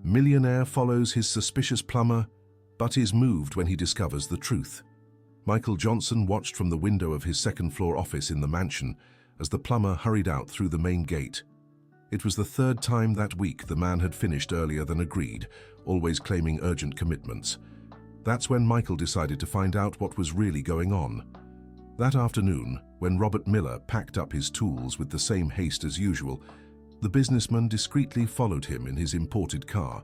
Millionaire follows his suspicious plumber, but is moved when he discovers the truth. Michael Johnson watched from the window of his second-floor office in the mansion as the plumber hurried out through the main gate. It was the third time that week the man had finished earlier than agreed, always claiming urgent commitments. That's when Michael decided to find out what was really going on. That afternoon, when Robert Miller packed up his tools with the same haste as usual, the businessman discreetly followed him in his imported car.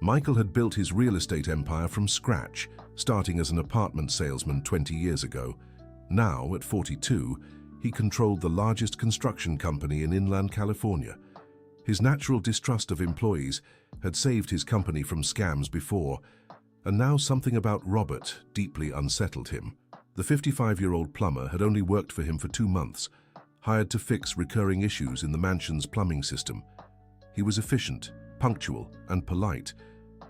Michael had built his real estate empire from scratch, starting as an apartment salesman 20 years ago. Now, at 42, he controlled the largest construction company in inland California. His natural distrust of employees had saved his company from scams before, and now something about Robert deeply unsettled him. The 55-year-old plumber had only worked for him for 2 months, hired to fix recurring issues in the mansion's plumbing system. He was efficient, punctual, and polite,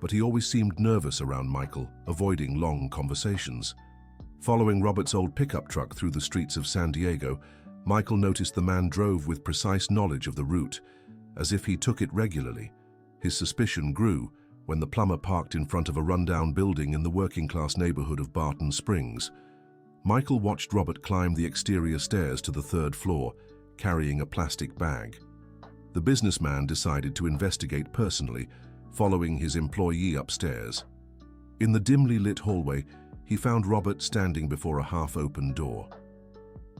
but he always seemed nervous around Michael, avoiding long conversations. Following Robert's old pickup truck through the streets of San Diego, Michael noticed the man drove with precise knowledge of the route, as if he took it regularly. His suspicion grew when the plumber parked in front of a rundown building in the working-class neighborhood of Barton Springs. Michael watched Robert climb the exterior stairs to the 3rd floor, carrying a plastic bag. The businessman decided to investigate personally, following his employee upstairs. In the dimly lit hallway, he found Robert standing before a half-open door.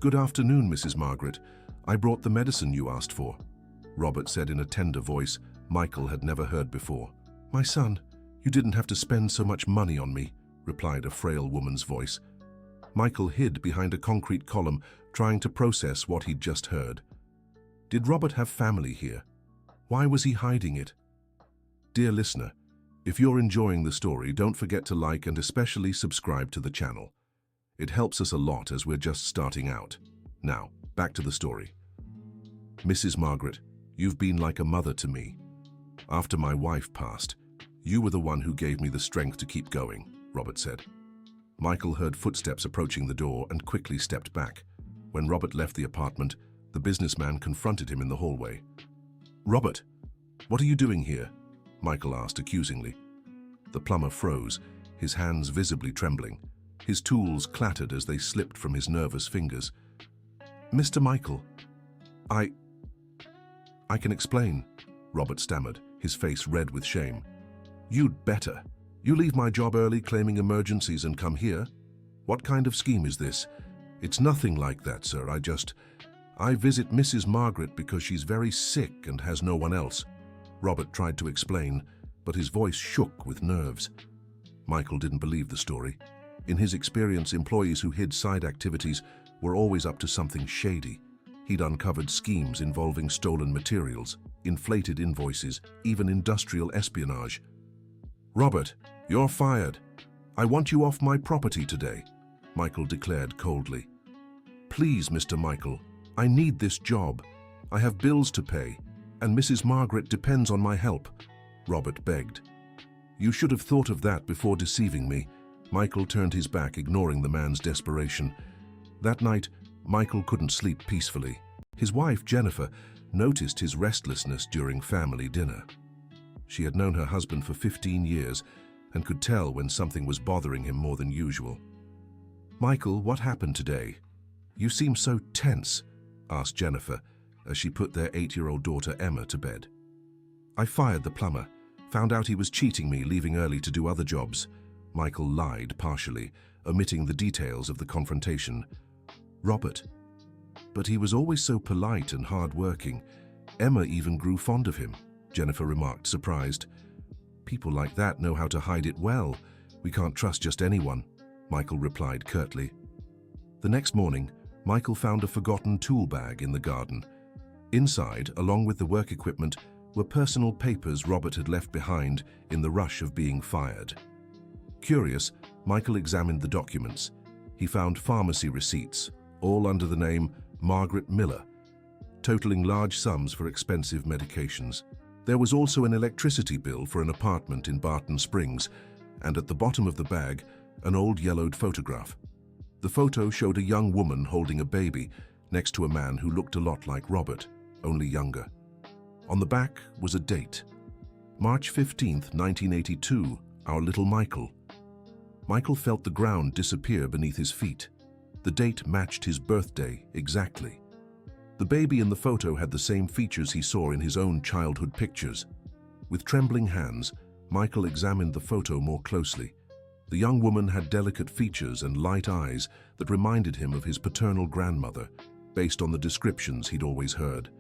"Good afternoon, Mrs. Margaret. I brought the medicine you asked for," Robert said in a tender voice Michael had never heard before. "My son, you didn't have to spend so much money on me," replied a frail woman's voice. Michael hid behind a concrete column, trying to process what he'd just heard. Did Robert have family here? Why was he hiding it? Dear listener, if you're enjoying the story, don't forget to like and especially subscribe to the channel. It helps us a lot as we're just starting out. Now, back to the story. "Mrs. Margaret, you've been like a mother to me. After my wife passed, you were the one who gave me the strength to keep going," Robert said. Michael heard footsteps approaching the door and quickly stepped back. When Robert left the apartment, the businessman confronted him in the hallway. "Robert, what are you doing here?" Michael asked accusingly. The plumber froze, his hands visibly trembling. His tools clattered as they slipped from his nervous fingers. "Mr. Michael, I can explain," Robert stammered, his face red with shame. "You'd better. You leave my job early claiming emergencies and come here? What kind of scheme is this?" "It's nothing like that, sir. I visit Mrs. Margaret because she's very sick and has no one else." Robert tried to explain, but his voice shook with nerves. Michael didn't believe the story. In his experience, employees who hid side activities were always up to something shady. He'd uncovered schemes involving stolen materials, inflated invoices, even industrial espionage. "Robert, you're fired. I want you off my property today," Michael declared coldly. "Please, Mr. Michael, I need this job. I have bills to pay, and Mrs. Margaret depends on my help," Robert begged. "You should have thought of that before deceiving me." Michael turned his back, ignoring the man's desperation. That night, Michael couldn't sleep peacefully. His wife, Jennifer, noticed his restlessness during family dinner. She had known her husband for 15 years and could tell when something was bothering him more than usual. "Michael, what happened today? You seem so tense," asked Jennifer as she put their 8-year-old daughter Emma to bed. "I fired the plumber, found out he was cheating me, leaving early to do other jobs." Michael lied partially, omitting the details of the confrontation. "Robert, but he was always so polite and hard-working. Emma even grew fond of him," Jennifer remarked, surprised. "People like that know how to hide it well. We can't trust just anyone," Michael replied curtly. The next morning, Michael found a forgotten tool bag in the garden. Inside, along with the work equipment, were personal papers Robert had left behind in the rush of being fired. Curious, Michael examined the documents. He found pharmacy receipts, all under the name Margaret Miller, totaling large sums for expensive medications. There was also an electricity bill for an apartment in Barton Springs, and at the bottom of the bag, an old yellowed photograph. The photo showed a young woman holding a baby next to a man who looked a lot like Robert, only younger. On the back was a date, March 15th, 1982, our little Michael. Michael felt the ground disappear beneath his feet. The date matched his birthday exactly. The baby in the photo had the same features he saw in his own childhood pictures. With trembling hands, Michael examined the photo more closely. The young woman had delicate features and light eyes that reminded him of his paternal grandmother, based on the descriptions he'd always heard.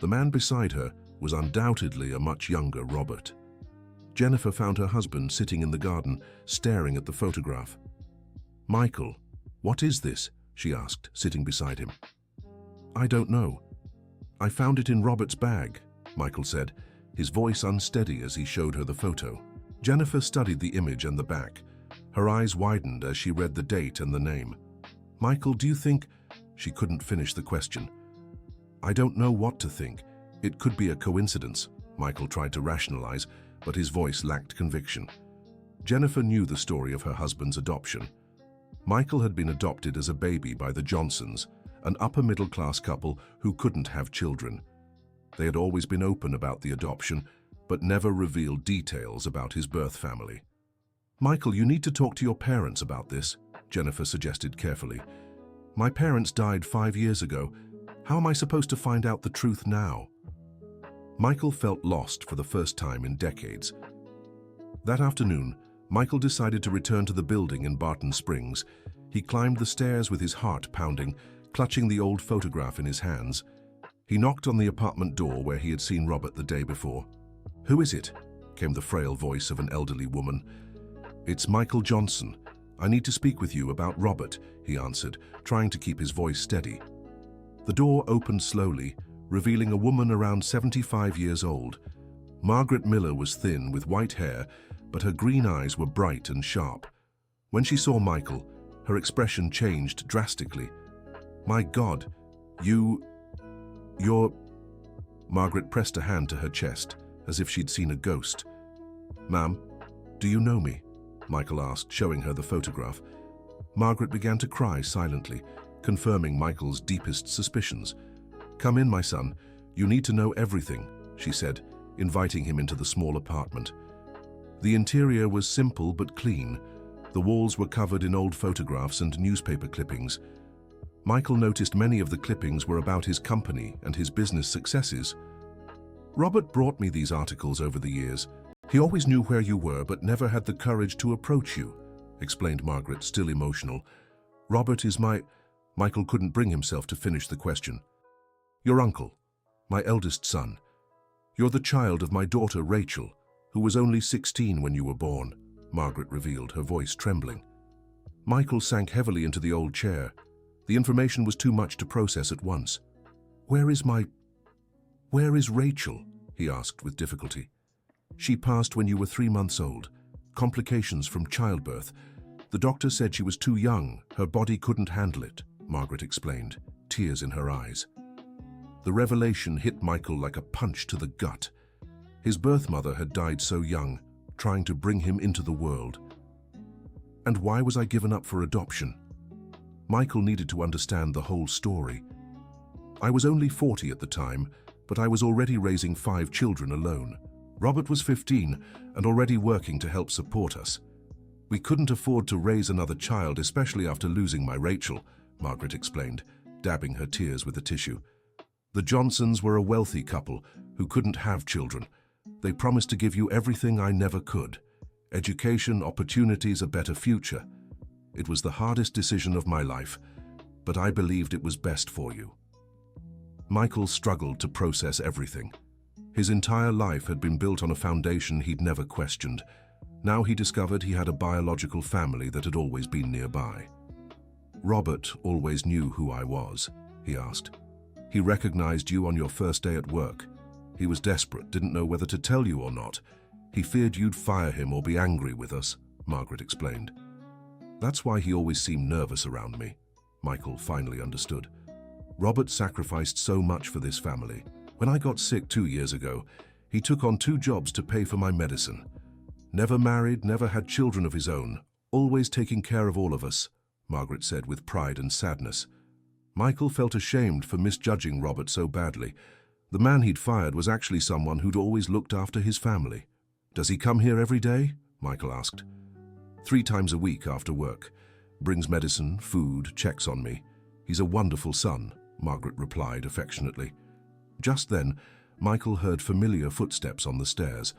The man beside her was undoubtedly a much younger Robert. Jennifer found her husband sitting in the garden, staring at the photograph. "Michael, what is this?" she asked, sitting beside him. "I don't know. I found it in Robert's bag," Michael said, his voice unsteady as he showed her the photo. Jennifer studied the image and the back. Her eyes widened as she read the date and the name. "Michael, do you think—" She couldn't finish the question. "I don't know what to think. It could be a coincidence," Michael tried to rationalize, but his voice lacked conviction. Jennifer knew the story of her husband's adoption. Michael had been adopted as a baby by the Johnsons, an upper-middle-class couple who couldn't have children. They had always been open about the adoption, but never revealed details about his birth family. "Michael, you need to talk to your parents about this," Jennifer suggested carefully. "My parents died 5 years ago. How am I supposed to find out the truth now?" Michael felt lost for the first time in decades. That afternoon, Michael decided to return to the building in Barton Springs. He climbed the stairs with his heart pounding, clutching the old photograph in his hands. He knocked on the apartment door where he had seen Robert the day before. "Who is it?" came the frail voice of an elderly woman. "It's Michael Johnson. I need to speak with you about Robert," he answered, trying to keep his voice steady. The door opened slowly, revealing a woman around 75 years old. Margaret Miller was thin, with white hair, but her green eyes were bright and sharp. When she saw Michael, her expression changed drastically. "My God, you're—" Margaret pressed a hand to her chest, as if she'd seen a ghost. "Ma'am, do you know me?" Michael asked, showing her the photograph. Margaret began to cry silently, confirming Michael's deepest suspicions. "Come in, my son. You need to know everything," she said, inviting him into the small apartment. The interior was simple but clean. The walls were covered in old photographs and newspaper clippings. Michael noticed many of the clippings were about his company and his business successes. "Robert brought me these articles over the years. He always knew where you were but never had the courage to approach you," explained Margaret, still emotional. "Robert is my—" Michael couldn't bring himself to finish the question. "Your uncle, my eldest son. You're the child of my daughter Rachel, who was only 16 when you were born," Margaret revealed, her voice trembling. Michael sank heavily into the old chair. The information was too much to process at once. Where is Rachel?" he asked with difficulty. "She passed when you were 3 months old. Complications from childbirth. The doctor said she was too young. Her body couldn't handle it," Margaret explained, tears in her eyes. The revelation hit Michael like a punch to the gut. His birth mother had died so young, trying to bring him into the world. And why was I given up for adoption? Michael needed to understand the whole story. I was only 40 at the time, but I was already raising 5 children alone. Robert was 15 and already working to help support us. We couldn't afford to raise another child, especially after losing my Rachel, Margaret explained, dabbing her tears with a tissue. The Johnsons were a wealthy couple who couldn't have children. They promised to give you everything I never could. Education, opportunities, a better future. It was the hardest decision of my life, but I believed it was best for you. Michael struggled to process everything. His entire life had been built on a foundation he'd never questioned. Now he discovered he had a biological family that had always been nearby. "Robert always knew who I was," he asked. "He recognized you on your first day at work. He was desperate, didn't know whether to tell you or not. He feared you'd fire him or be angry with us," Margaret explained. "That's why he always seemed nervous around me," Michael finally understood. "Robert sacrificed so much for this family. When I got sick 2 years ago, he took on 2 jobs to pay for my medicine. Never married, never had children of his own, always taking care of all of us," Margaret said with pride and sadness. Michael felt ashamed for misjudging Robert so badly. The man he'd fired was actually someone who'd always looked after his family. "Does he come here every day?" Michael asked. "3 times a week after work. Brings medicine, food, checks on me. He's a wonderful son," Margaret replied affectionately. Just then, Michael heard familiar footsteps on the stairs.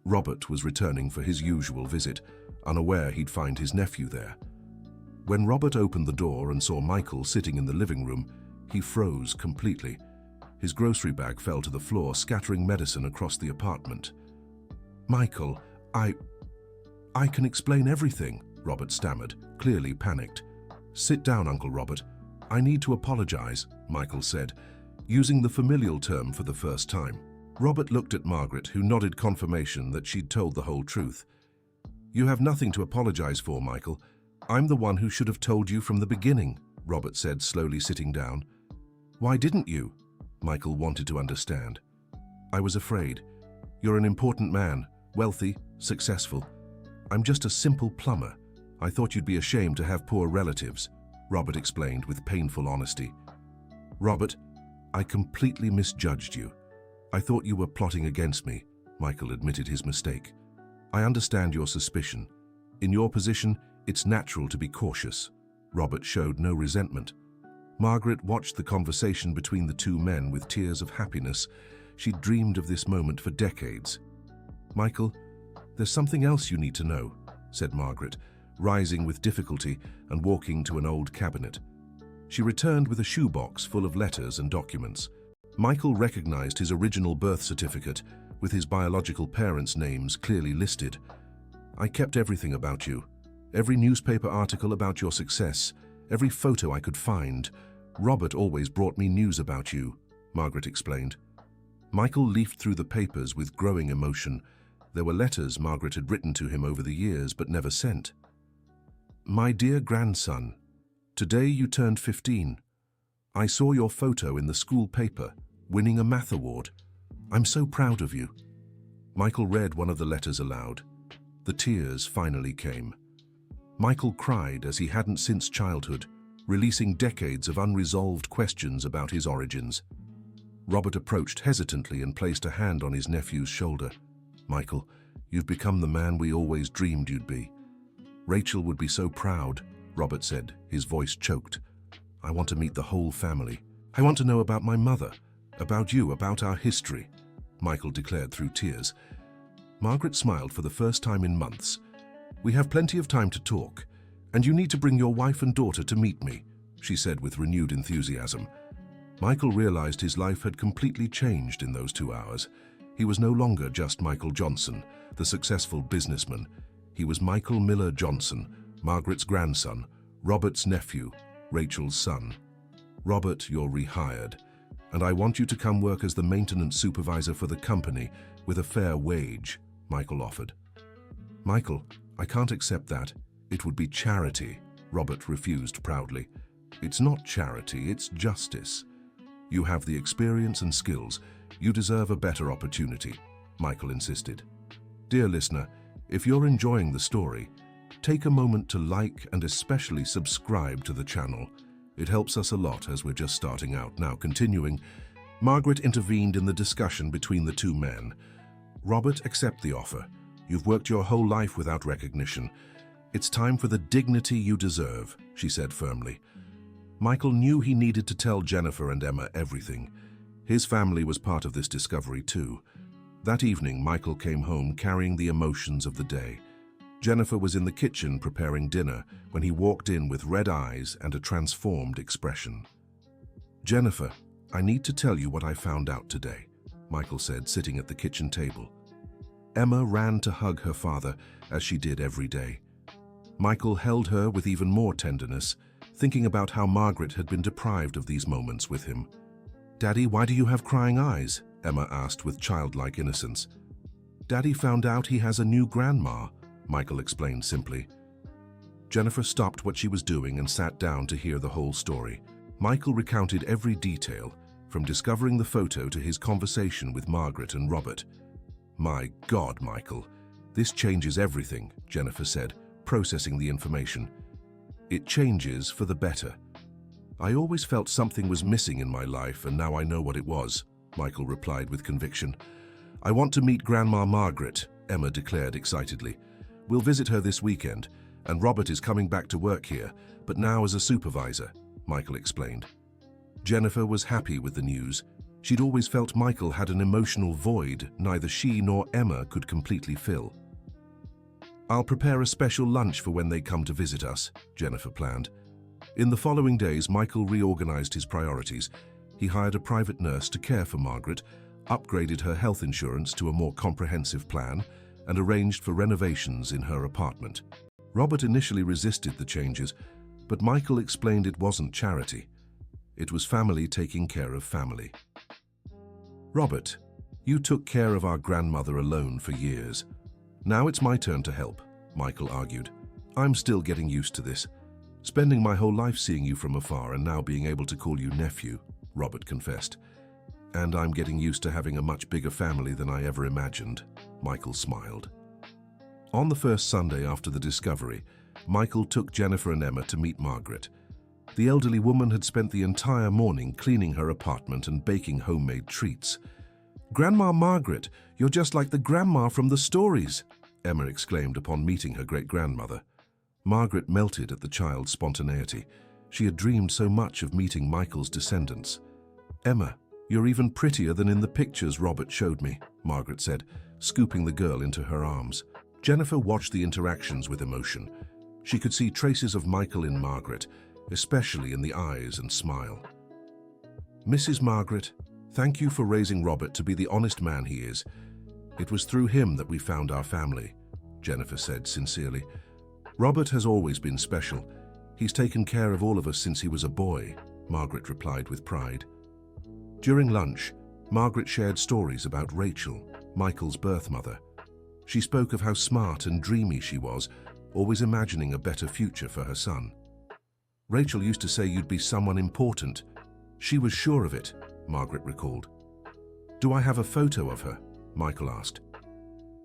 Robert was returning for his usual visit, unaware he'd find his nephew there. When Robert opened the door and saw Michael sitting in the living room, he froze completely. His grocery bag fell to the floor, scattering medicine across the apartment. "Michael, I can explain everything," Robert stammered, clearly panicked. "Sit down, Uncle Robert. I need to apologize," Michael said, using the familial term for the first time. Robert looked at Margaret, who nodded confirmation that she'd told the whole truth. "You have nothing to apologize for, Michael. I'm the one who should have told you from the beginning," Robert said, slowly sitting down. "Why didn't you?" Michael wanted to understand. "I was afraid. You're an important man, wealthy, successful. I'm just a simple plumber. I thought you'd be ashamed to have poor relatives," Robert explained with painful honesty. "Robert, I completely misjudged you. I thought you were plotting against me," Michael admitted his mistake. "I understand your suspicion. In your position, it's natural to be cautious." Robert showed no resentment. Margaret watched the conversation between the two men with tears of happiness. She'd dreamed of this moment for decades. "Michael, there's something else you need to know," said Margaret, rising with difficulty and walking to an old cabinet. She returned with a shoebox full of letters and documents. Michael recognized his original birth certificate, with his biological parents' names clearly listed. "I kept everything about you. Every newspaper article about your success, every photo I could find. Robert always brought me news about you," Margaret explained. Michael leafed through the papers with growing emotion. There were letters Margaret had written to him over the years but never sent. "My dear grandson, today you turned 15. I saw your photo in the school paper, winning a math award. I'm so proud of you." Michael read one of the letters aloud. The tears finally came. Michael cried as he hadn't since childhood, releasing decades of unresolved questions about his origins. Robert approached hesitantly and placed a hand on his nephew's shoulder. "Michael, you've become the man we always dreamed you'd be. Rachel would be so proud," Robert said, his voice choked. "I want to meet the whole family. I want to know about my mother, about you, about our history," Michael declared through tears. Margaret smiled for the first time in months. "We have plenty of time to talk, and you need to bring your wife and daughter to meet me," she said with renewed enthusiasm. Michael realized his life had completely changed in those 2 hours. He was no longer just Michael Johnson, the successful businessman. He was Michael Miller Johnson, Margaret's grandson, Robert's nephew, Rachel's son. "Robert, you're rehired, and I want you to come work as the maintenance supervisor for the company with a fair wage," Michael offered. "Michael, I can't accept that. It would be charity," Robert refused proudly. "It's not charity, it's justice. You have the experience and skills. You deserve a better opportunity," Michael insisted. Dear listener, if you're enjoying the story, take a moment to like and especially subscribe to the channel. It helps us a lot as we're just starting out. Now continuing, Margaret intervened in the discussion between the two men. "Robert, accept the offer. You've worked your whole life without recognition. It's time for the dignity you deserve," she said firmly. Michael knew he needed to tell Jennifer and Emma everything. His family was part of this discovery too. That evening, Michael came home carrying the emotions of the day. Jennifer was in the kitchen preparing dinner when he walked in with red eyes and a transformed expression. "Jennifer, I need to tell you what I found out today," Michael said, sitting at the kitchen table. Emma ran to hug her father, as she did every day. Michael held her with even more tenderness, thinking about how Margaret had been deprived of these moments with him. "Daddy, why do you have crying eyes?" Emma asked with childlike innocence. "Daddy found out he has a new grandma," Michael explained simply. Jennifer stopped what she was doing and sat down to hear the whole story. Michael recounted every detail, from discovering the photo to his conversation with Margaret and Robert. "My God, Michael, this changes everything," Jennifer said, processing the information. "It changes for the better. I always felt something was missing in my life, and now I know what it was," Michael replied with conviction. "I want to meet Grandma Margaret, Emma declared excitedly. "We'll visit her this weekend, and Robert is coming back to work here, but now as a supervisor," Michael explained. Jennifer was happy with the news. She'd always felt Michael had an emotional void neither she nor Emma could completely fill. "I'll prepare a special lunch for when they come to visit us," Jennifer planned. In the following days, Michael reorganized his priorities. He hired a private nurse to care for Margaret, upgraded her health insurance to a more comprehensive plan, and arranged for renovations in her apartment. Robert initially resisted the changes, but Michael explained it wasn't charity. It was family taking care of family. "Robert, you took care of our grandmother alone for years. Now it's my turn to help," Michael argued. "I'm still getting used to this. Spending my whole life seeing you from afar and now being able to call you nephew," Robert confessed. "And I'm getting used to having a much bigger family than I ever imagined," Michael smiled. On the first Sunday after the discovery, Michael took Jennifer and Emma to meet Margaret. The elderly woman had spent the entire morning cleaning her apartment and baking homemade treats. "Grandma Margaret, you're just like the grandma from the stories," Emma exclaimed upon meeting her great-grandmother. Margaret melted at the child's spontaneity. She had dreamed so much of meeting Michael's descendants. "Emma, you're even prettier than in the pictures Robert showed me," Margaret said, scooping the girl into her arms. Jennifer watched the interactions with emotion. She could see traces of Michael in Margaret, especially in the eyes and smile. "Mrs. Margaret, thank you for raising Robert to be the honest man he is. It was through him that we found our family," Jennifer said sincerely. "Robert has always been special. He's taken care of all of us since he was a boy," Margaret replied with pride. During lunch, Margaret shared stories about Rachel, Michael's birth mother. She spoke of how smart and dreamy she was, always imagining a better future for her son. "Rachel used to say you'd be someone important. She was sure of it," Margaret recalled. "Do I have a photo of her?" Michael asked.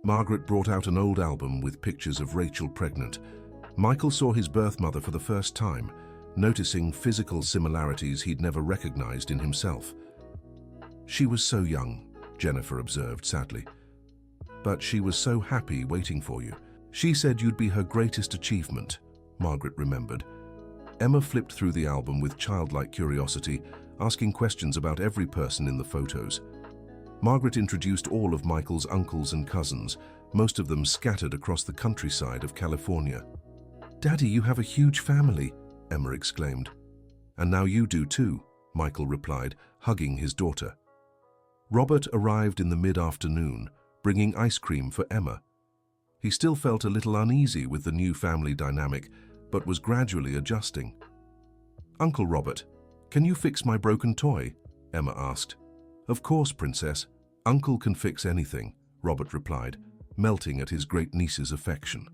Margaret brought out an old album with pictures of Rachel pregnant. Michael saw his birth mother for the first time, noticing physical similarities he'd never recognized in himself. "She was so young," Jennifer observed sadly. "But she was so happy waiting for you. She said you'd be her greatest achievement," Margaret remembered. Emma flipped through the album with childlike curiosity, asking questions about every person in the photos. Margaret introduced all of Michael's uncles and cousins, most of them scattered across the countryside of California. "Daddy, you have a huge family," Emma exclaimed. "And now you do too," Michael replied, hugging his daughter. Robert arrived in the mid-afternoon, bringing ice cream for Emma. He still felt a little uneasy with the new family dynamic, but was gradually adjusting. "Uncle Robert, can you fix my broken toy?" Emma asked. "Of course, Princess. Uncle can fix anything," Robert replied, melting at his great-niece's affection.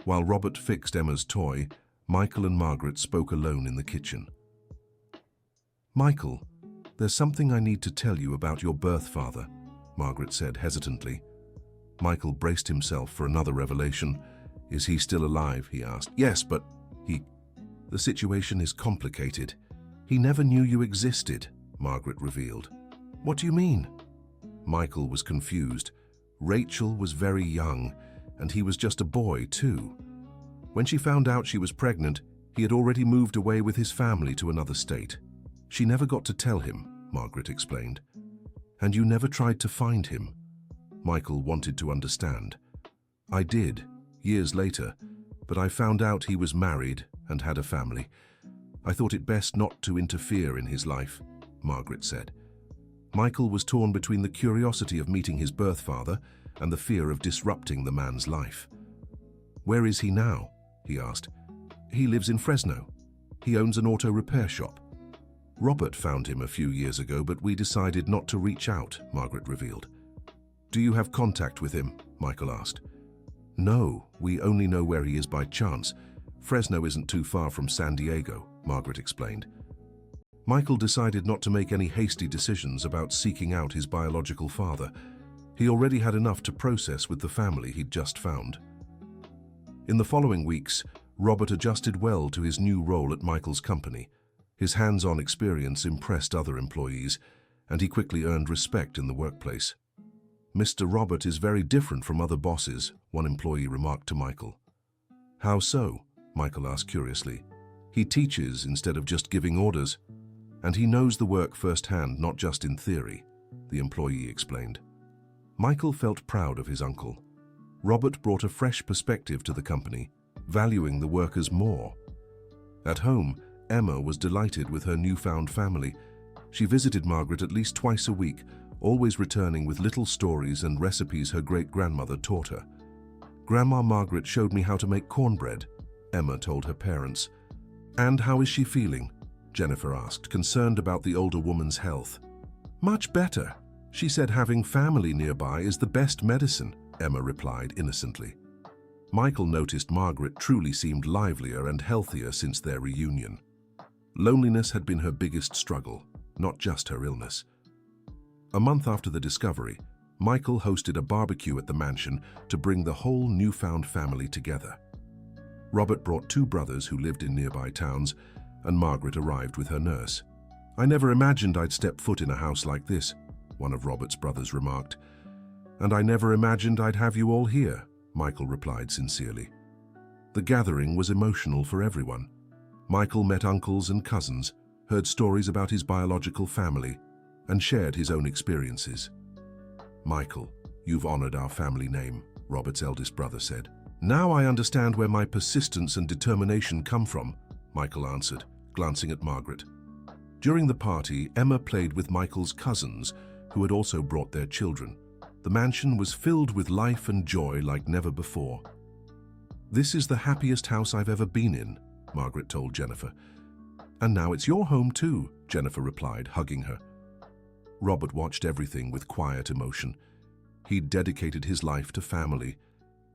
While Robert fixed Emma's toy, Michael and Margaret spoke alone in the kitchen. "Michael, there's something I need to tell you about your birth father," Margaret said hesitantly. Michael braced himself for another revelation. "Is he still alive?" he asked. "Yes, but the situation is complicated. He never knew you existed," Margaret revealed. "What do you mean?" Michael was confused. Rachel was very young, and he was just a boy too. When she found out she was pregnant, he had already moved away with his family to another state. "She never got to tell him," Margaret explained. "And you never tried to find him?" Michael wanted to understand. "I did, years later, but I found out he was married and had a family. I thought it best not to interfere in his life," Margaret said. Michael was torn between the curiosity of meeting his birth father and the fear of disrupting the man's life. "Where is he now?" he asked. "He lives in Fresno. He owns an auto repair shop." "Robert found him a few years ago, but we decided not to reach out," Margaret revealed. "Do you have contact with him?" Michael asked. "No, we only know where he is by chance. Fresno isn't too far from San Diego," Margaret explained. Michael decided not to make any hasty decisions about seeking out his biological father. He already had enough to process with the family he'd just found. In the following weeks, Robert adjusted well to his new role at Michael's company. His hands-on experience impressed other employees, and he quickly earned respect in the workplace. "Mr. Robert is very different from other bosses," one employee remarked to Michael. "How so?" Michael asked curiously. "He teaches instead of just giving orders. And he knows the work firsthand, not just in theory," the employee explained. Michael felt proud of his uncle. Robert brought a fresh perspective to the company, valuing the workers more. At home, Emma was delighted with her newfound family. She visited Margaret at least twice a week, always returning with little stories and recipes her great-grandmother taught her. "Grandma Margaret showed me how to make cornbread," Emma told her parents. "And how is she feeling?" Jennifer asked, concerned about the older woman's health. "Much better. She said having family nearby is the best medicine," Emma replied innocently. Michael noticed Margaret truly seemed livelier and healthier since their reunion. Loneliness had been her biggest struggle, not just her illness. A month after the discovery, Michael hosted a barbecue at the mansion to bring the whole newfound family together. Robert brought 2 brothers who lived in nearby towns, and Margaret arrived with her nurse. "I never imagined I'd step foot in a house like this," one of Robert's brothers remarked. "And I never imagined I'd have you all here," Michael replied sincerely. The gathering was emotional for everyone. Michael met uncles and cousins, heard stories about his biological family, and shared his own experiences. "Michael, you've honored our family name," Robert's eldest brother said. "Now I understand where my persistence and determination come from," Michael answered, glancing at Margaret. During the party, Emma played with Michael's cousins, who had also brought their children. The mansion was filled with life and joy like never before. "This is the happiest house I've ever been in," Margaret told Jennifer. "And now it's your home too," Jennifer replied, hugging her. Robert watched everything with quiet emotion. He'd dedicated his life to family,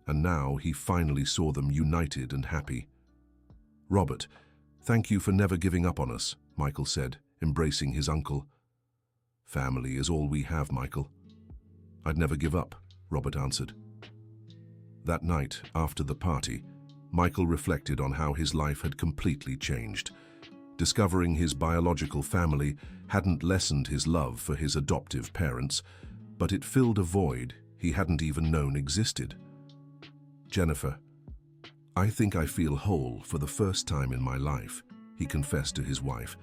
and now he finally saw them united and happy. "Robert, thank you for never giving up on us," Michael said, embracing his uncle. "Family is all we have, Michael." "I'd never give up," Robert answered. That night, after the party, Michael reflected on how his life had completely changed. Discovering his biological family hadn't lessened his love for his adoptive parents, but it filled a void he hadn't even known existed. "Jennifer, I think I feel whole for the first time in my life," he confessed to his wife.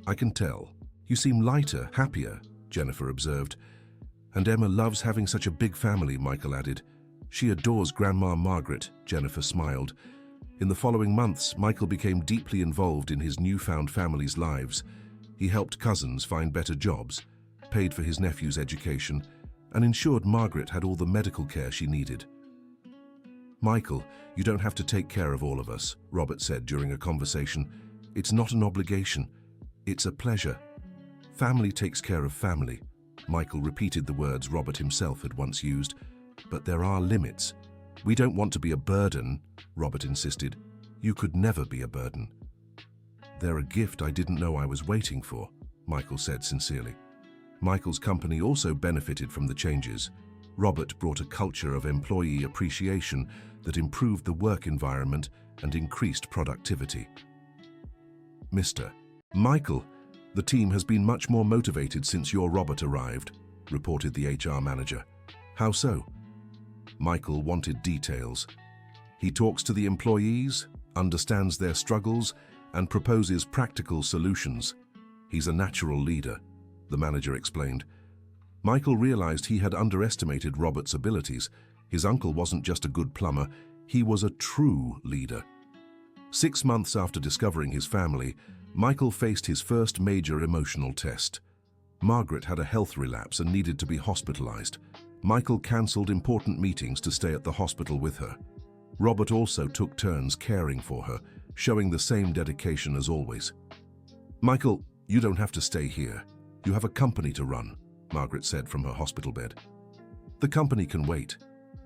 "I can tell. You seem lighter, happier," Jennifer observed. "And Emma loves having such a big family," Michael added. "She adores Grandma Margaret," Jennifer smiled. In the following months, Michael became deeply involved in his newfound family's lives. He helped cousins find better jobs, paid for his nephew's education, and ensured Margaret had all the medical care she needed. "Michael, you don't have to take care of all of us," Robert said during a conversation. "It's not an obligation. It's a pleasure. Family takes care of family." Michael repeated the words Robert himself had once used. "But there are limits. We don't want to be a burden," Robert insisted. "You could never be a burden." "They're a gift I didn't know I was waiting for," Michael said sincerely. Michael's company also benefited from the changes. Robert brought a culture of employee appreciation that improved the work environment and increased productivity. "Mr. Michael, the team has been much more motivated since your Robert arrived," reported the HR manager. "How so?" Michael wanted details. "He talks to the employees, understands their struggles, and proposes practical solutions. He's a natural leader," the manager explained. Michael realized he had underestimated Robert's abilities. His uncle wasn't just a good plumber, he was a true leader. 6 months after discovering his family, Michael faced his first major emotional test. Margaret had a health relapse and needed to be hospitalized. Michael cancelled important meetings to stay at the hospital with her. Robert also took turns caring for her, showing the same dedication as always. "Michael, you don't have to stay here. You have a company to run," Margaret said from her hospital bed. "The company can wait.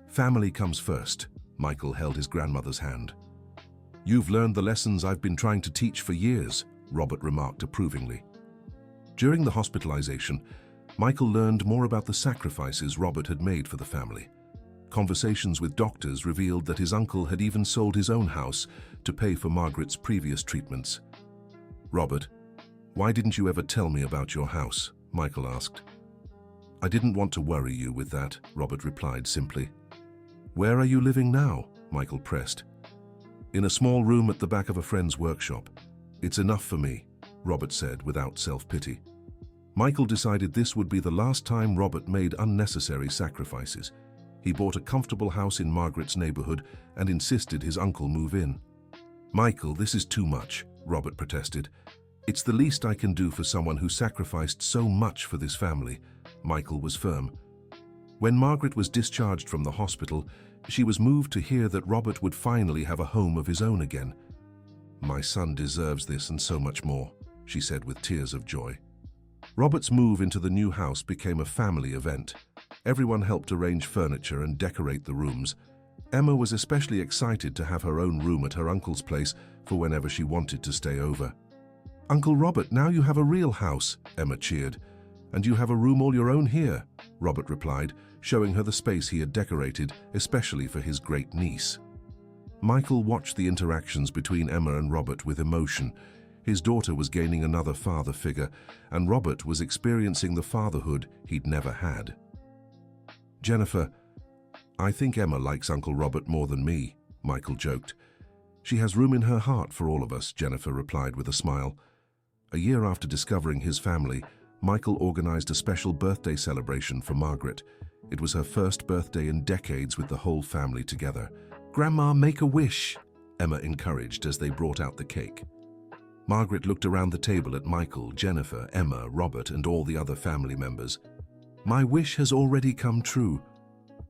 Family comes first." Michael held his grandmother's hand. "You've learned the lessons I've been trying to teach for years," Robert remarked approvingly. During the hospitalization, Michael learned more about the sacrifices Robert had made for the family. Conversations with doctors revealed that his uncle had even sold his own house to pay for Margaret's previous treatments. "Robert, why didn't you ever tell me about your house?" Michael asked. I didn't want to worry you with that, Robert replied simply. Where are you living now? Michael pressed. In a small room at the back of a friend's workshop. It's enough for me, Robert said without self-pity. Michael decided this would be the last time Robert made unnecessary sacrifices. He bought a comfortable house in Margaret's neighborhood and insisted his uncle move in. Michael, this is too much, Robert protested. It's the least I can do for someone who sacrificed so much for this family. Michael was firm. When Margaret was discharged from the hospital, she was moved to hear that Robert would finally have a home of his own again. My son deserves this and so much more, she said with tears of joy. Robert's move into the new house became a family event. Everyone helped arrange furniture and decorate the rooms. Emma was especially excited to have her own room at her uncle's place for whenever she wanted to stay over. Uncle Robert, now you have a real house, Emma cheered. And you have a room all your own here, Robert replied, showing her the space he had decorated, especially for his great niece. Michael watched the interactions between Emma and Robert with emotion. His daughter was gaining another father figure, and Robert was experiencing the fatherhood he'd never had. Jennifer, I think Emma likes Uncle Robert more than me, Michael joked. She has room in her heart for all of us, Jennifer replied with a smile. A year after discovering his family, Michael organized a special birthday celebration for Margaret. It was her first birthday in decades with the whole family together. Grandma, make a wish, Emma encouraged as they brought out the cake. Margaret looked around the table at Michael, Jennifer, Emma, Robert, and all the other family members. My wish has already come true.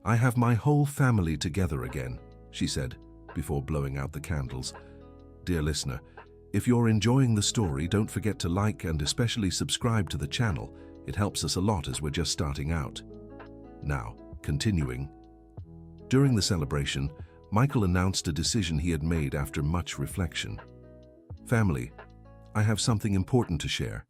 I have my whole family together again, she said, before blowing out the candles. Dear listener, if you're enjoying the story, don't forget to like and especially subscribe to the channel. It helps us a lot as we're just starting out. Now, continuing. During the celebration, Michael announced a decision he had made after much reflection. Family, I have something important to share.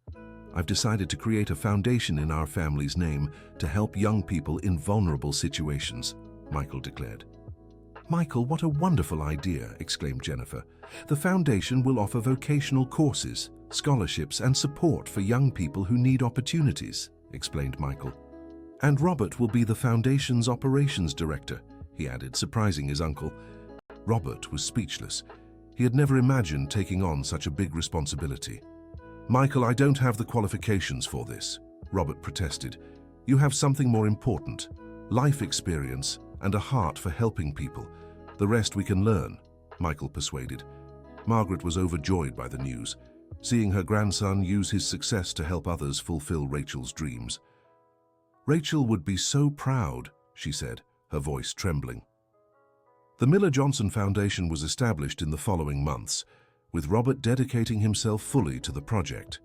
I've decided to create a foundation in our family's name to help young people in vulnerable situations, Michael declared. Michael, what a wonderful idea, exclaimed Jennifer. The foundation will offer vocational courses, scholarships, and support for young people who need opportunities, explained Michael. And Robert will be the foundation's operations director, he added, surprising his uncle. Robert was speechless. He had never imagined taking on such a big responsibility. Michael, I don't have the qualifications for this, Robert protested. You have something more important, life experience and a heart for helping people. The rest we can learn, Michael persuaded. Margaret was overjoyed by the news, seeing her grandson use his success to help others fulfill Rachel's dreams. Rachel would be so proud, she said, her voice trembling. The Miller Johnson Foundation was established in the following months, with Robert dedicating himself fully to the project.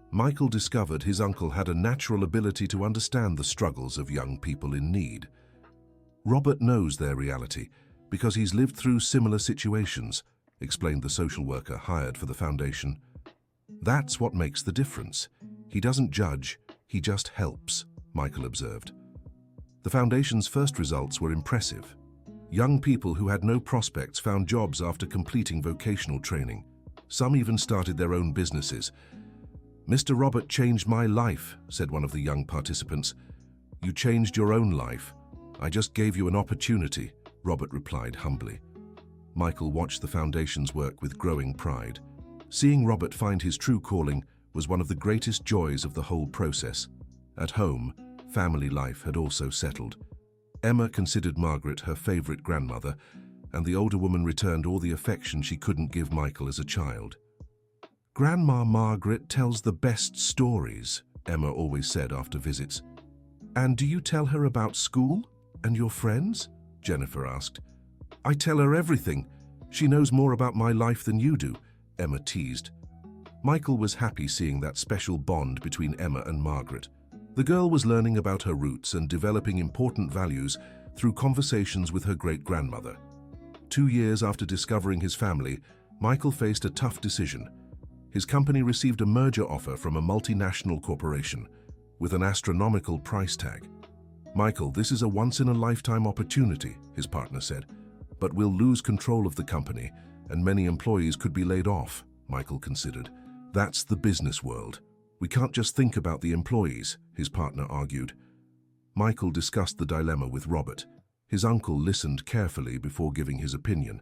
Michael discovered his uncle had a natural ability to understand the struggles of young people in need. Robert knows their reality because he's lived through similar situations, explained the social worker hired for the foundation. That's what makes the difference. He doesn't judge, he just helps, Michael observed. The foundation's first results were impressive. Young people who had no prospects found jobs after completing vocational training. Some even started their own businesses. Mr. Robert changed my life, said one of the young participants. You changed your own life. I just gave you an opportunity, Robert replied humbly. Michael watched the foundation's work with growing pride. Seeing Robert find his true calling was one of the greatest joys of the whole process. At home, family life had also settled. Emma considered Margaret her favorite grandmother, and the older woman returned all the affection she couldn't give Michael as a child. Grandma Margaret tells the best stories, Emma always said after visits. And do you tell her about school and your friends? Jennifer asked. I tell her everything. She knows more about my life than you do, Emma teased. Michael was happy seeing that special bond between Emma and Margaret. The girl was learning about her roots and developing important values through conversations with her great-grandmother. 2 years after discovering his family, Michael faced a tough decision. His company received a merger offer from a multinational corporation with an astronomical price tag. Michael, this is a once-in-a-lifetime opportunity, his partner said, but we'll lose control of the company and many employees could be laid off, Michael considered. That's the business world. We can't just think about the employees, his partner argued. Michael discussed the dilemma with Robert. His uncle listened carefully before giving his opinion.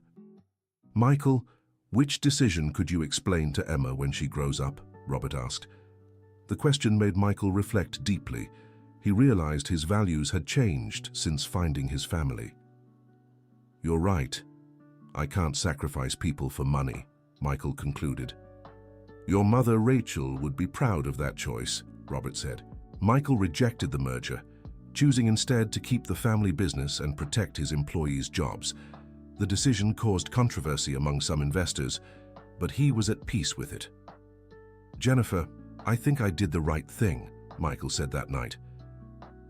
"Michael, which decision could you explain to Emma when she grows up?" Robert asked. The question made Michael reflect deeply. He realized his values had changed since finding his family. "You're right. I can't sacrifice people for money," Michael concluded. "Your mother, Rachel, would be proud of that choice," Robert said. Michael rejected the merger, choosing instead to keep the family business and protect his employees' jobs. The decision caused controversy among some investors, but he was at peace with it. "Jennifer, I think I did the right thing," Michael said that night.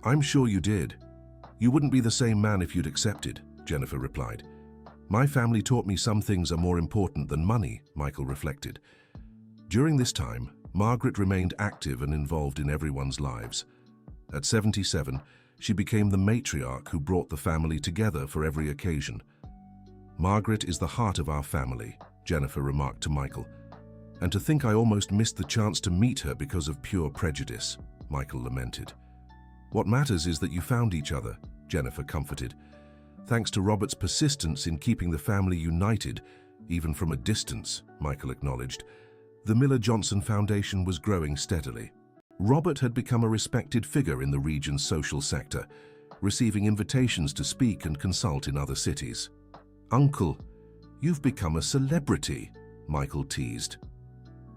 "I'm sure you did. You wouldn't be the same man if you'd accepted," Jennifer replied. "My family taught me some things are more important than money," Michael reflected. During this time, Margaret remained active and involved in everyone's lives. At 77, she became the matriarch who brought the family together for every occasion. "Margaret is the heart of our family," Jennifer remarked to Michael. "And to think I almost missed the chance to meet her because of pure prejudice," Michael lamented. "What matters is that you found each other," Jennifer comforted. "Thanks to Robert's persistence in keeping the family united, even from a distance," Michael acknowledged. The Miller-Johnson Foundation was growing steadily. Robert had become a respected figure in the region's social sector, receiving invitations to speak and consult in other cities. "Uncle, you've become a celebrity," Michael teased.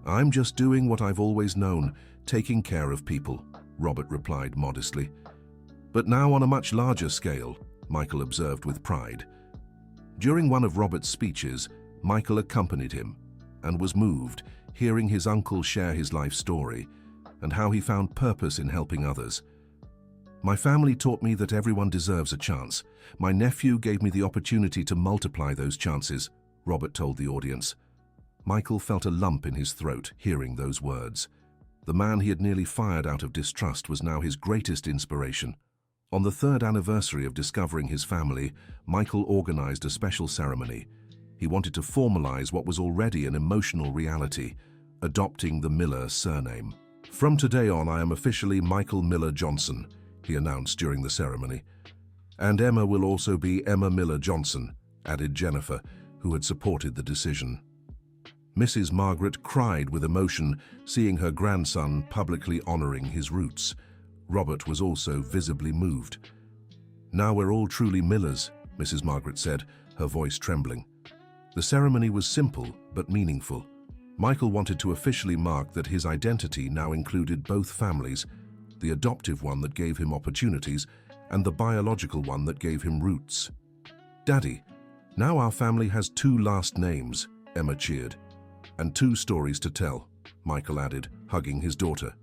"I'm just doing what I've always known, taking care of people," Robert replied modestly. "But now on a much larger scale," Michael observed with pride. During one of Robert's speeches, Michael accompanied him and was moved, hearing his uncle share his life story and how he found purpose in helping others. "My family taught me that everyone deserves a chance. My nephew gave me the opportunity to multiply those chances," Robert told the audience. Michael felt a lump in his throat hearing those words. The man he had nearly fired out of distrust was now his greatest inspiration. On the 3rd anniversary of discovering his family, Michael organized a special ceremony. He wanted to formalize what was already an emotional reality, adopting the Miller surname. "From today on, I am officially Michael Miller-Johnson," he announced during the ceremony. "And Emma will also be Emma Miller-Johnson," added Jennifer, who had supported the decision. Mrs. Margaret cried with emotion, seeing her grandson publicly honoring his roots. Robert was also visibly moved. "Now we're all truly Millers," Mrs. Margaret said, her voice trembling. The ceremony was simple but meaningful. Michael wanted to officially mark that his identity now included both families, the adoptive one that gave him opportunities and the biological one that gave him roots. "Daddy, now our family has 2 last names," Emma cheered. "And 2 stories to tell," Michael added, hugging his daughter.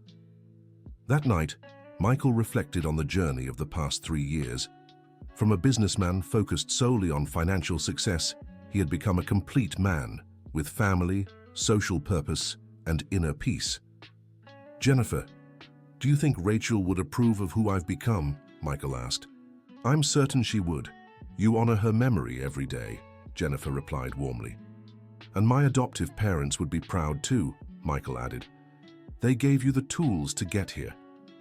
That night, Michael reflected on the journey of the past 3 years. From a businessman focused solely on financial success, he had become a complete man, with family, social purpose, and inner peace. "Jennifer, do you think Rachel would approve of who I've become?" Michael asked. "I'm certain she would. You honor her memory every day," Jennifer replied warmly. "And my adoptive parents would be proud too," Michael added. "They gave you the tools to get here.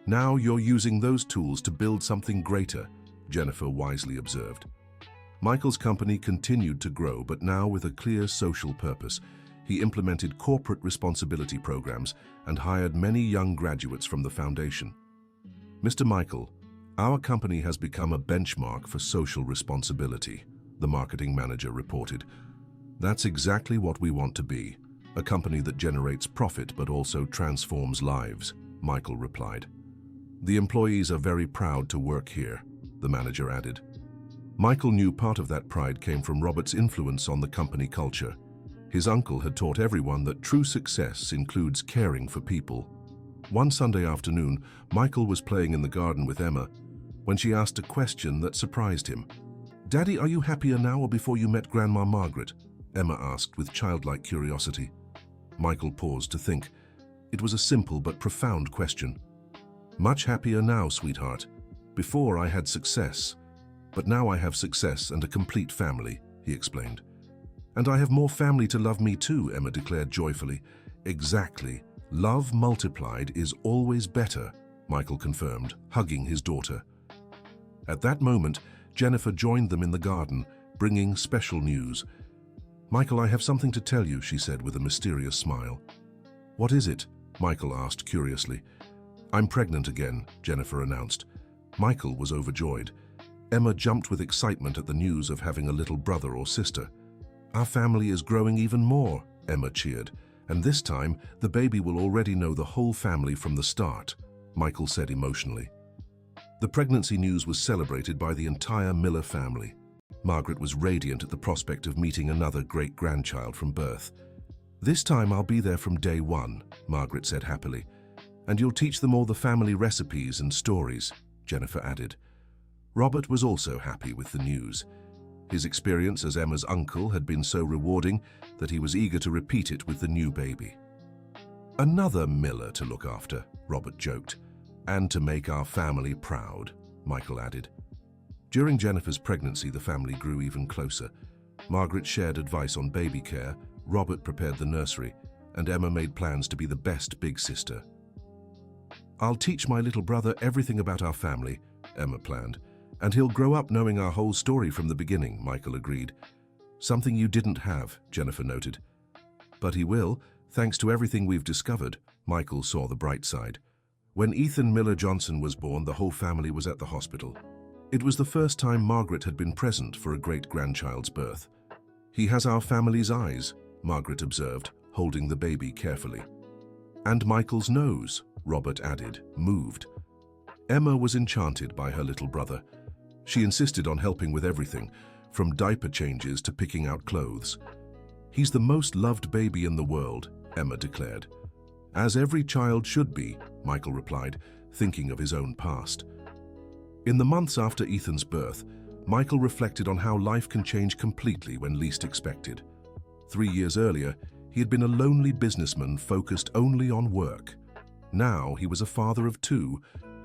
Now you're using those tools to build something greater," Jennifer wisely observed. Michael's company continued to grow, but now with a clear social purpose. He implemented corporate responsibility programs and hired many young graduates from the foundation. "Mr. Michael, our company has become a benchmark for social responsibility," the marketing manager reported. "That's exactly what we want to be, a company that generates profit but also transforms lives," Michael replied. "The employees are very proud to work here," the manager added. Michael knew part of that pride came from Robert's influence on the company culture. His uncle had taught everyone that true success includes caring for people. One Sunday afternoon, Michael was playing in the garden with Emma when she asked a question that surprised him. "Daddy, are you happier now or before you met Grandma Margaret?" Emma asked with childlike curiosity. Michael paused to think. It was a simple but profound question. "Much happier now, sweetheart. Before I had success, but now I have success and a complete family," he explained. "And I have more family to love me too," Emma declared joyfully. "Exactly. Love multiplied is always better," Michael confirmed, hugging his daughter. At that moment, Jennifer joined them in the garden, bringing special news. "Michael, I have something to tell you," she said with a mysterious smile. "What is it?" Michael asked curiously. "I'm pregnant again," Jennifer announced. Michael was overjoyed. Emma jumped with excitement at the news of having a little brother or sister. "Our family is growing even more," Emma cheered. "And this time, the baby will already know the whole family from the start," Michael said emotionally. The pregnancy news was celebrated by the entire Miller family. Margaret was radiant at the prospect of meeting another great-grandchild from birth. "This time I'll be there from day one," Margaret said happily. "And you'll teach them all the family recipes and stories," Jennifer added. Robert was also happy with the news. His experience as Emma's uncle had been so rewarding that he was eager to repeat it with the new baby. "Another Miller to look after," Robert joked. "And to make our family proud," Michael added. During Jennifer's pregnancy, the family grew even closer. Margaret shared advice on baby care, Robert prepared the nursery, and Emma made plans to be the best big sister. "I'll teach my little brother everything about our family," Emma planned. "And he'll grow up knowing our whole story from the beginning," Michael agreed. "Something you didn't have," Jennifer noted. "But he will, thanks to everything we've discovered," Michael saw the bright side. When Ethan Miller Johnson was born, the whole family was at the hospital. It was the first time Margaret had been present for a great-grandchild's birth. "He has our family's eyes," Margaret observed, holding the baby carefully. "And Michael's nose," Robert added, moved. Emma was enchanted by her little brother. She insisted on helping with everything, from diaper changes to picking out clothes. "He's the most loved baby in the world," Emma declared. "As every child should be," Michael replied, thinking of his own past. In the months after Ethan's birth, Michael reflected on how life can change completely when least expected. 3 years earlier, he had been a lonely businessman focused only on work. Now he was a father of 2,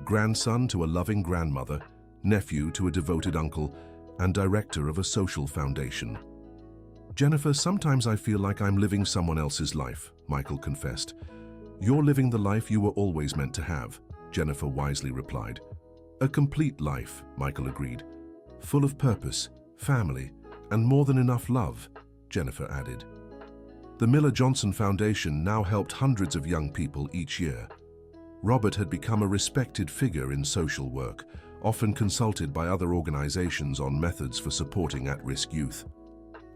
grandson to a loving grandmother, nephew to a devoted uncle, and director of a social foundation. "Jennifer, sometimes I feel like I'm living someone else's life," Michael confessed. "You're living the life you were always meant to have," Jennifer wisely replied. "A complete life," Michael agreed. "Full of purpose, family, and more than enough love," Jennifer added. The Miller Johnson Foundation now helped hundreds of young people each year. Robert had become a respected figure in social work, often consulted by other organizations on methods for supporting at-risk youth.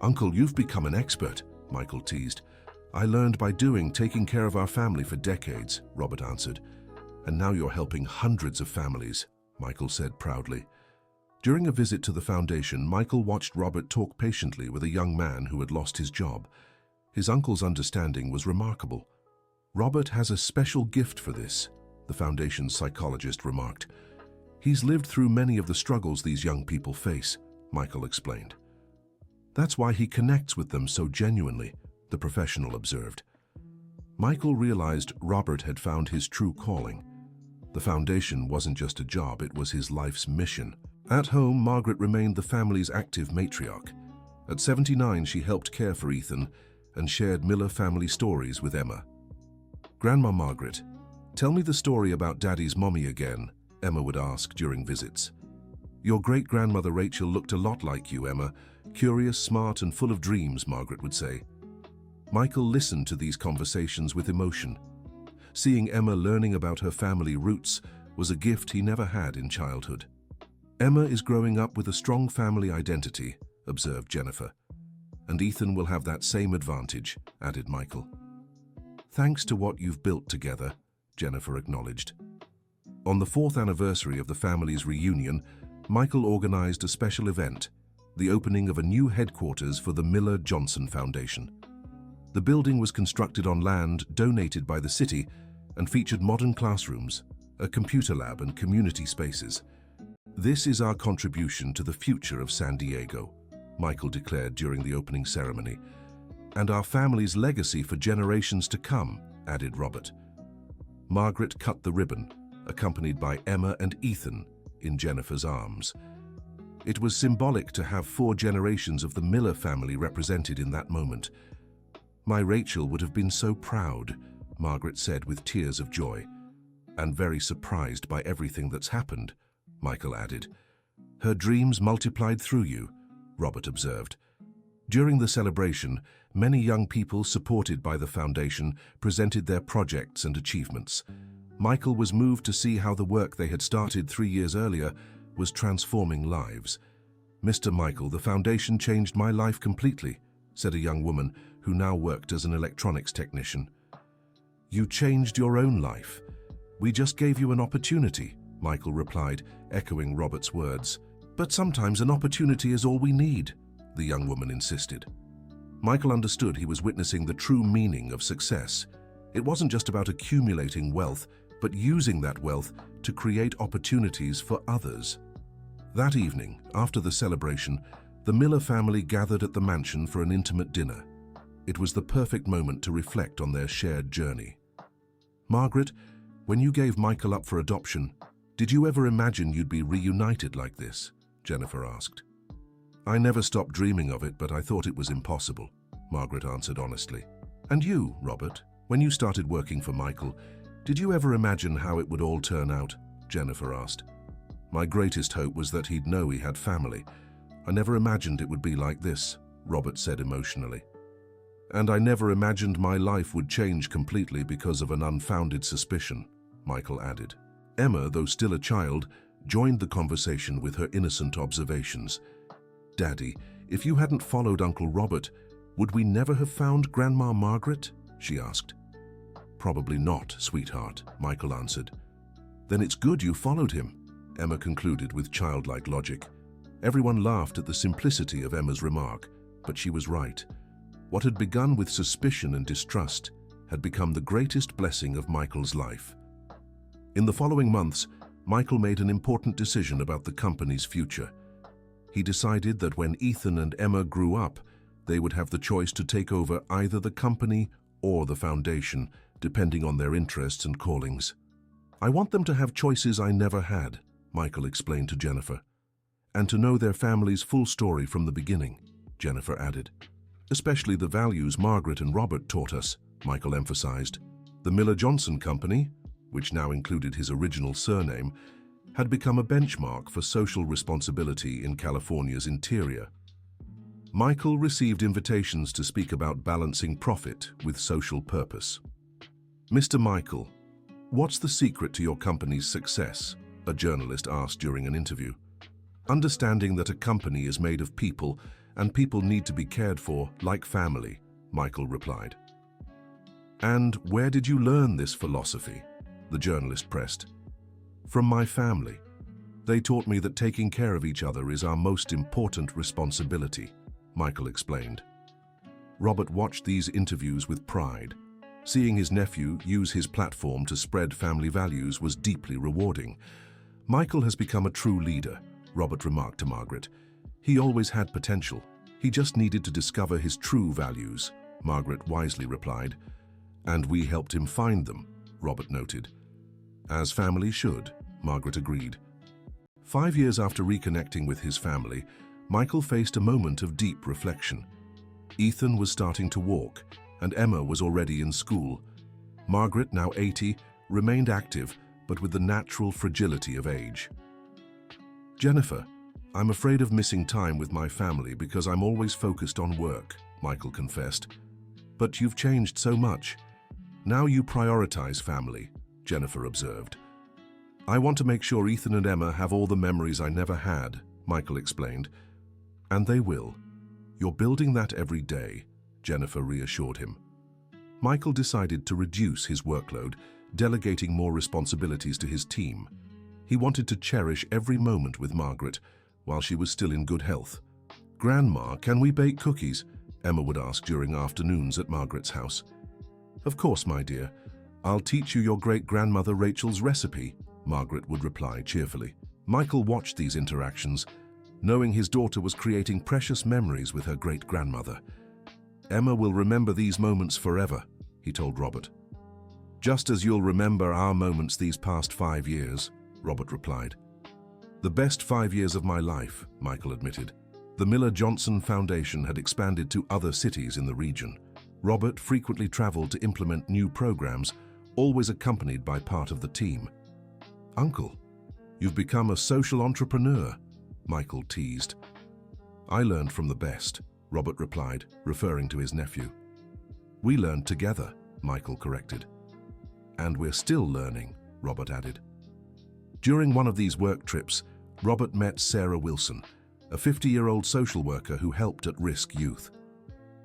"Uncle, you've become an expert," Michael teased. "I learned by doing, taking care of our family for decades," Robert answered. "And now you're helping hundreds of families," Michael said proudly. During a visit to the foundation, Michael watched Robert talk patiently with a young man who had lost his job. His uncle's understanding was remarkable. "Robert has a special gift for this," the foundation's psychologist remarked. "He's lived through many of the struggles these young people face," Michael explained. "That's why he connects with them so genuinely," the professional observed. Michael realized Robert had found his true calling. The foundation wasn't just a job, it was his life's mission. At home, Margaret remained the family's active matriarch. At 79, she helped care for Ethan and shared Miller family stories with Emma. "Grandma Margaret, tell me the story about Daddy's mommy again," Emma would ask during visits. "Your great-grandmother Rachel looked a lot like you, Emma. Curious, smart, and full of dreams," Margaret would say. Michael listened to these conversations with emotion. Seeing Emma learning about her family roots was a gift he never had in childhood. "Emma is growing up with a strong family identity," observed Jennifer. "And Ethan will have that same advantage," added Michael. "Thanks to what you've built together," Jennifer acknowledged. On the 4th anniversary of the family's reunion, Michael organized a special event, the opening of a new headquarters for the Miller Johnson Foundation. The building was constructed on land donated by the city and featured modern classrooms, a computer lab, and community spaces. "This is our contribution to the future of San Diego," Michael declared during the opening ceremony. "And our family's legacy for generations to come," added Robert. Margaret cut the ribbon, accompanied by Emma and Ethan in Jennifer's arms. It was symbolic to have 4 generations of the Miller family represented in that moment. "My Rachel would have been so proud," Margaret said with tears of joy. "And very surprised by everything that's happened," Michael added. Her dreams multiplied through you, Robert observed. During the celebration, many young people supported by the foundation presented their projects and achievements. Michael was moved to see how the work they had started 3 years earlier was transforming lives. "Mr. Michael, the foundation changed my life completely," said a young woman who now worked as an electronics technician. "You changed your own life. We just gave you an opportunity," Michael replied, echoing Robert's words. "But sometimes an opportunity is all we need," the young woman insisted. Michael understood he was witnessing the true meaning of success. It wasn't just about accumulating wealth, but using that wealth to create opportunities for others. That evening, after the celebration, the Miller family gathered at the mansion for an intimate dinner. It was the perfect moment to reflect on their shared journey. "Margaret, when you gave Michael up for adoption, did you ever imagine you'd be reunited like this?" Jennifer asked. "I never stopped dreaming of it, but I thought it was impossible," Margaret answered honestly. "And you, Robert, when you started working for Michael, did you ever imagine how it would all turn out?" Jennifer asked. "My greatest hope was that he'd know he had family. I never imagined it would be like this," Robert said emotionally. "And I never imagined my life would change completely because of an unfounded suspicion," Michael added. Emma, though still a child, joined the conversation with her innocent observations. "Daddy, if you hadn't followed Uncle Robert, would we never have found Grandma Margaret?" she asked. "Probably not, sweetheart," Michael answered. "Then it's good you followed him," Emma concluded with childlike logic. Everyone laughed at the simplicity of Emma's remark, but she was right. What had begun with suspicion and distrust had become the greatest blessing of Michael's life. In the following months, Michael made an important decision about the company's future. He decided that when Ethan and Emma grew up, they would have the choice to take over either the company or the foundation, depending on their interests and callings. "I want them to have choices I never had," Michael explained to Jennifer. "And to know their family's full story from the beginning," Jennifer added. "Especially the values Margaret and Robert taught us," Michael emphasized. The Miller-Johnson Company, which now included his original surname, had become a benchmark for social responsibility in California's interior. Michael received invitations to speak about balancing profit with social purpose. "Mr. Michael, what's the secret to your company's success?" a journalist asked during an interview. "Understanding that a company is made of people and people need to be cared for like family," Michael replied. "And where did you learn this philosophy?" the journalist pressed. "From my family. They taught me that taking care of each other is our most important responsibility," Michael explained. Robert watched these interviews with pride. Seeing his nephew use his platform to spread family values was deeply rewarding. "Michael has become a true leader," Robert remarked to Margaret. "He always had potential. He just needed to discover his true values," Margaret wisely replied. "And we helped him find them," Robert noted. "As family should," Margaret agreed. 5 years after reconnecting with his family, Michael faced a moment of deep reflection. Ethan was starting to walk, and Emma was already in school. Margaret, now 80, remained active, but with the natural fragility of age. "Jennifer, I'm afraid of missing time with my family because I'm always focused on work," Michael confessed. "But you've changed so much. Now you prioritize family," Jennifer observed. "I want to make sure Ethan and Emma have all the memories I never had," Michael explained. "And they will. You're building that every day," Jennifer reassured him. Michael decided to reduce his workload, delegating more responsibilities to his team. He wanted to cherish every moment with Margaret while she was still in good health. "Grandma, can we bake cookies?" Emma would ask during afternoons at Margaret's house. "Of course, my dear. I'll teach you your great-grandmother Rachel's recipe," Margaret would reply cheerfully. Michael watched these interactions, knowing his daughter was creating precious memories with her great-grandmother. "Emma will remember these moments forever," he told Robert. "Just as you'll remember our moments these past 5 years," Robert replied. "The best 5 years of my life," Michael admitted. The Miller-Johnson Foundation had expanded to other cities in the region. Robert frequently traveled to implement new programs, always accompanied by part of the team. "Uncle, you've become a social entrepreneur," Michael teased. I learned from the best, Robert replied, referring to his nephew. We learned together, Michael corrected. And we're still learning, Robert added. During one of these work trips, Robert met Sarah Wilson, a 50-year-old social worker who helped at-risk youth.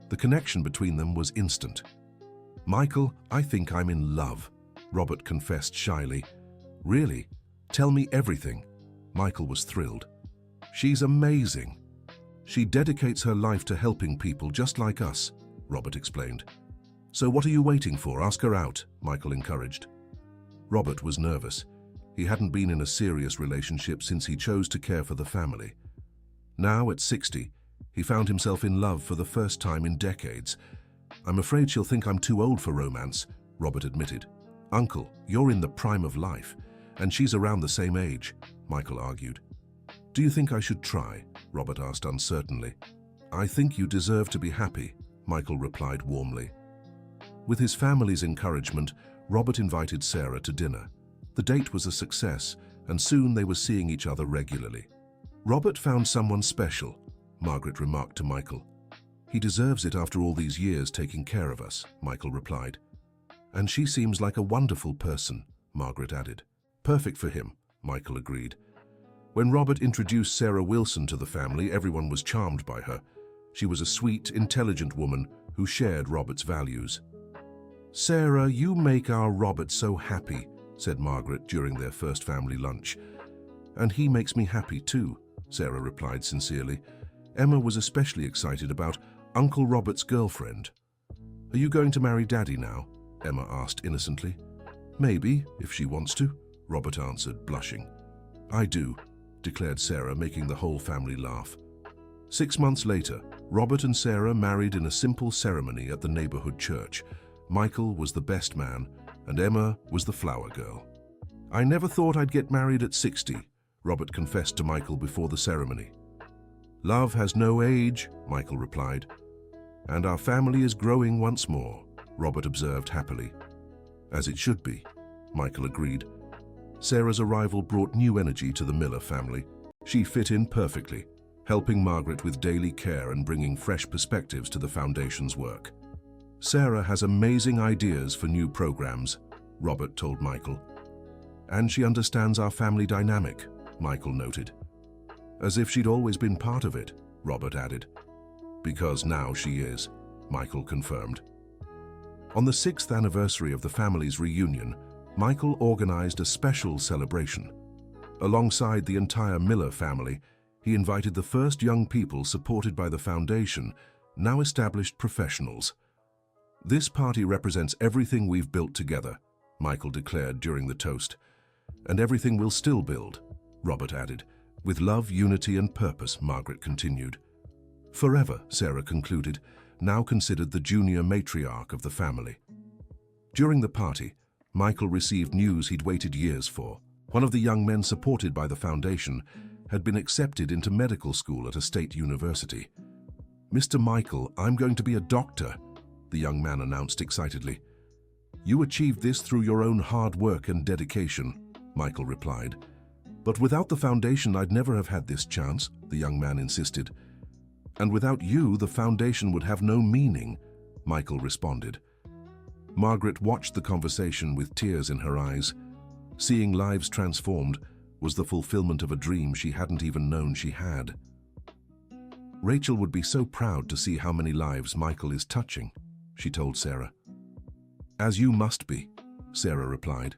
The connection between them was instant. Michael, I think I'm in love, Robert confessed shyly. Really? Tell me everything. Michael was thrilled. She's amazing. She dedicates her life to helping people just like us, Robert explained. So what are you waiting for? Ask her out, Michael encouraged. Robert was nervous. He hadn't been in a serious relationship since he chose to care for the family. Now, at 60, he found himself in love for the first time in decades. I'm afraid she'll think I'm too old for romance, Robert admitted. Uncle, you're in the prime of life, and she's around the same age, Michael argued. Do you think I should try? Robert asked uncertainly. I think you deserve to be happy, Michael replied warmly. With his family's encouragement, Robert invited Sarah to dinner. The date was a success, and soon they were seeing each other regularly. Robert found someone special, Margaret remarked to Michael. He deserves it after all these years taking care of us, Michael replied. And she seems like a wonderful person, Margaret added. Perfect for him, Michael agreed. When Robert introduced Sarah Wilson to the family, everyone was charmed by her. She was a sweet, intelligent woman who shared Robert's values. Sarah, you make our Robert so happy, said Margaret during their first family lunch. And he makes me happy too, Sarah replied sincerely. Emma was especially excited about Uncle Robert's girlfriend. Are you going to marry Daddy now? Emma asked innocently. Maybe, if she wants to, Robert answered, blushing. I do, declared Sarah, making the whole family laugh. 6 months later, Robert and Sarah married in a simple ceremony at the neighborhood church. Michael was the best man, and Emma was the flower girl. I never thought I'd get married at 60, Robert confessed to Michael before the ceremony. Love has no age, Michael replied. And our family is growing once more, Robert observed happily. As it should be, Michael agreed. Sarah's arrival brought new energy to the Miller family. She fit in perfectly, helping Margaret with daily care and bringing fresh perspectives to the foundation's work. Sarah has amazing ideas for new programs, Robert told Michael. And she understands our family dynamic, Michael noted. As if she'd always been part of it, Robert added. Because now she is, Michael confirmed. On the 6th anniversary of the family's reunion, Michael organized a special celebration. Alongside the entire Miller family, he invited the first young people supported by the foundation, now established professionals. This party represents everything we've built together, Michael declared during the toast. And everything we'll still build, Robert added. With love, unity, and purpose, Margaret continued. Forever, Sarah concluded, now considered the junior matriarch of the family. During the party, Michael received news he'd waited years for. One of the young men supported by the foundation had been accepted into medical school at a state university. Mr. Michael, I'm going to be a doctor, the young man announced excitedly. You achieved this through your own hard work and dedication, Michael replied. But without the foundation, I'd never have had this chance, the young man insisted. And without you, the foundation would have no meaning, Michael responded. Margaret watched the conversation with tears in her eyes. Seeing lives transformed was the fulfillment of a dream she hadn't even known she had. Rachel would be so proud to see how many lives Michael is touching, she told Sarah. As you must be, Sarah replied.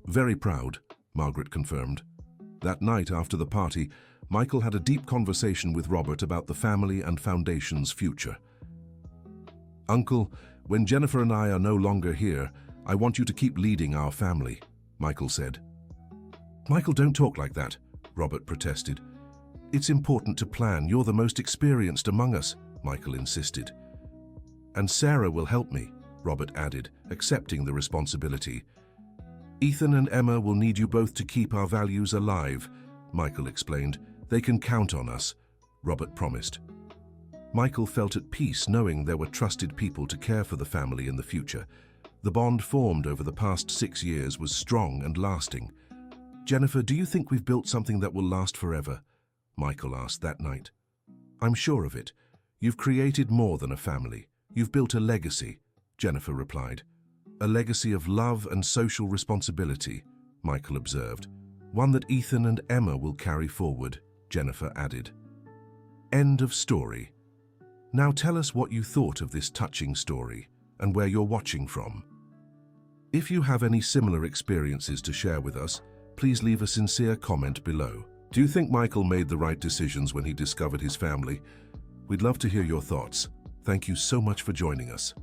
Very proud, Margaret confirmed. That night after the party, Michael had a deep conversation with Robert about the family and foundation's future. Uncle, when Jennifer and I are no longer here, I want you to keep leading our family, Michael said. Michael, don't talk like that, Robert protested. It's important to plan. You're the most experienced among us, Michael insisted. And Sarah will help me, Robert added, accepting the responsibility. Ethan and Emma will need you both to keep our values alive, Michael explained. They can count on us, Robert promised. Michael felt at peace knowing there were trusted people to care for the family in the future. The bond formed over the past 6 years was strong and lasting. Jennifer, do you think we've built something that will last forever? Michael asked that night. "I'm sure of it. You've created more than a family. You've built a legacy," Jennifer replied. "A legacy of love and social responsibility," Michael observed. "One that Ethan and Emma will carry forward," Jennifer added. End of story. Now tell us what you thought of this touching story and where you're watching from. If you have any similar experiences to share with us, please leave a sincere comment below. Do you think Michael made the right decisions when he discovered his family? We'd love to hear your thoughts. Thank you so much for joining us.